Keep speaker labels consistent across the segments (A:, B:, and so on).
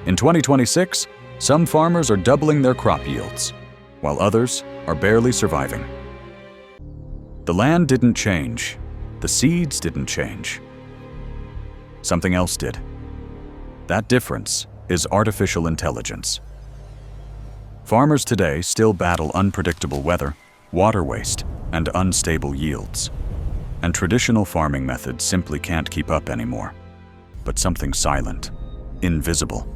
A: In 2026, some farmers are doubling their crop yields, while others are barely surviving. The land didn't change. The seeds didn't change. Something else did. That difference is artificial intelligence. Farmers today still battle unpredictable weather, water waste, and unstable yields. And traditional farming methods simply can't keep up anymore. But something silent, invisible,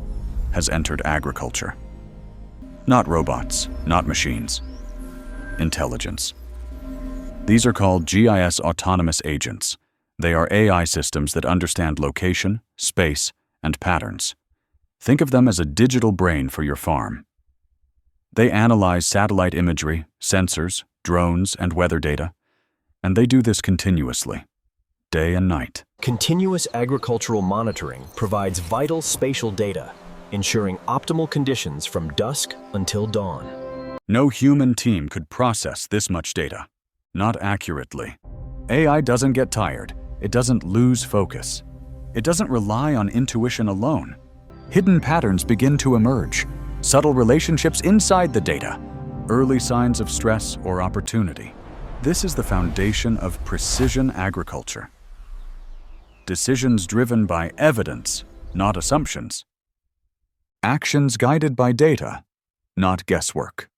A: has entered agriculture. Not robots, not machines. Intelligence. These are called GIS autonomous agents. They are AI systems that understand location, space, and patterns. Think of them as a digital brain for your farm. They analyze satellite imagery, sensors, drones, and weather data, and they do this continuously, day and night.
B: Continuous agricultural monitoring provides vital spatial data, ensuring optimal conditions from dusk until dawn.
A: No human team could process this much data, not accurately. AI doesn't get tired. It doesn't lose focus. It doesn't rely on intuition alone. Hidden patterns begin to emerge, subtle relationships inside the data, early signs of stress or opportunity. This is the foundation of precision agriculture. Decisions driven by evidence, not assumptions. Actions guided by data, not guesswork.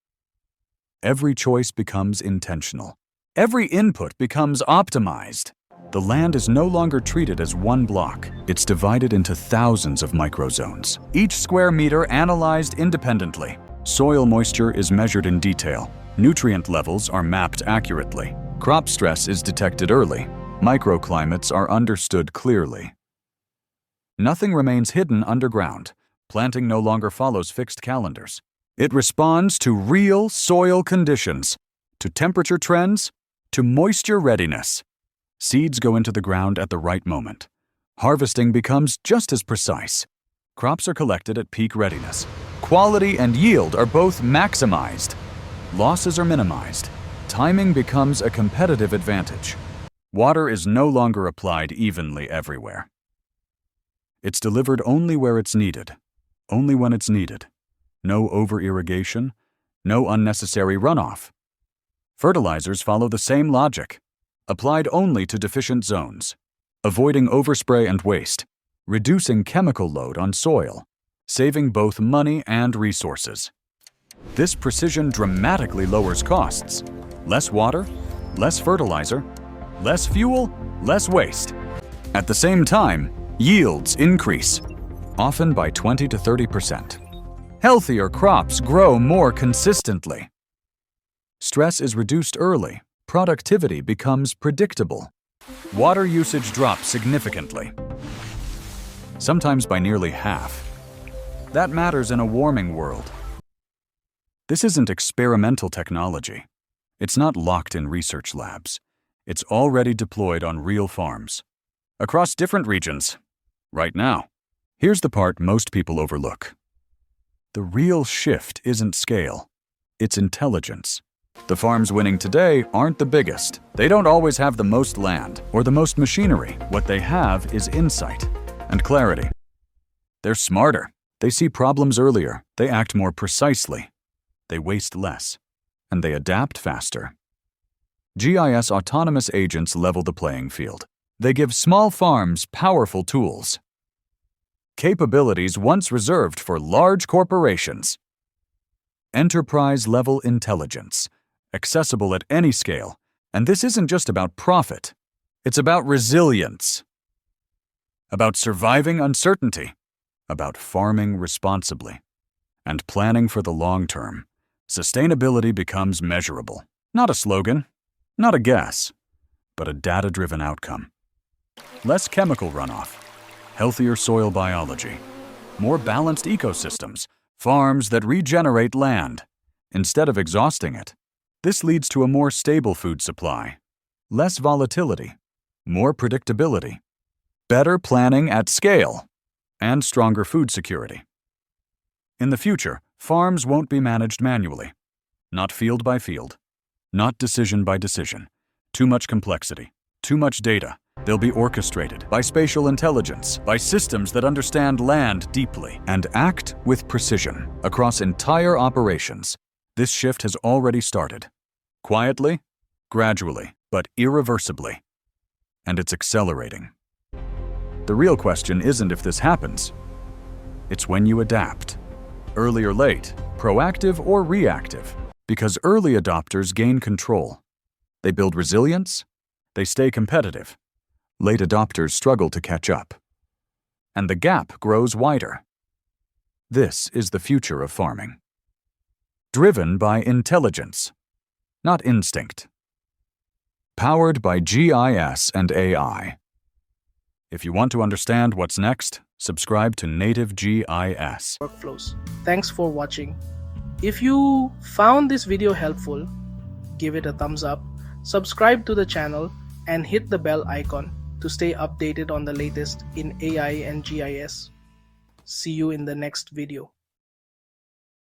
A: Every choice becomes intentional. Every input becomes optimized. The land is no longer treated as one block. It's divided into thousands of microzones, each square meter analyzed independently. Soil moisture is measured in detail. Nutrient levels are mapped accurately. Crop stress is detected early. Microclimates are understood clearly. Nothing remains hidden underground. Planting no longer follows fixed calendars. It responds to real soil conditions, to temperature trends, to moisture readiness. Seeds go into the ground at the right moment. Harvesting becomes just as precise. Crops are collected at peak readiness. Quality and yield are both maximized. Losses are minimized. Timing becomes a competitive advantage. Water is no longer applied evenly everywhere. It's delivered only where it's needed, only when it's needed. No over-irrigation, no unnecessary runoff. Fertilizers follow the same logic, applied only to deficient zones, avoiding overspray and waste, reducing chemical load on soil, saving both money and resources. This precision dramatically lowers costs. Less water, less fertilizer, less fuel, less waste. At the same time, yields increase, often by 20 to 30%. Healthier crops grow more consistently. Stress is reduced early. Productivity becomes predictable. Water usage drops significantly, sometimes by nearly half. That matters in a warming world. This isn't experimental technology. It's not locked in research labs. It's already deployed on real farms, across different regions, right now. Here's the part most people overlook. The real shift isn't scale, it's intelligence. The farms winning today aren't the biggest. They don't always have the most land or the most machinery. What they have is insight and clarity. They're smarter. They see problems earlier. They act more precisely. They waste less. And they adapt faster. GIS autonomous agents level the playing field. They give small farms powerful tools. Capabilities once reserved for large corporations. Enterprise-level intelligence. Accessible at any scale. And this isn't just about profit. It's about resilience. About surviving uncertainty. About farming responsibly. And planning for the long term. Sustainability becomes measurable. Not a slogan, not a guess, but a data-driven outcome. Less chemical runoff. Healthier soil biology. More balanced ecosystems. Farms that regenerate land instead of exhausting it. This leads to a more stable food supply, less volatility, more predictability, better planning at scale, and stronger food security. In the future, farms won't be managed manually, not field by field, not decision by decision. Too much complexity, too much data, They'll be orchestrated by spatial intelligence, by systems that understand land deeply and act with precision across entire operations. This shift has already started. Quietly, gradually, but irreversibly. And it's accelerating. The real question isn't if this happens. It's when you adapt. Early or late, proactive or reactive. Because early adopters gain control. They build resilience. They stay competitive. Late adopters struggle to catch up. And the gap grows wider. This is the future of farming. Driven by intelligence, not instinct. Powered by GIS and AI. If you want to understand what's next, subscribe to Native GIS.
C: Workflows. Thanks for watching. If you found this video helpful, give it a thumbs up, subscribe to the channel, and hit the bell icon to stay updated on the latest in AI and GIS. See you in the next video.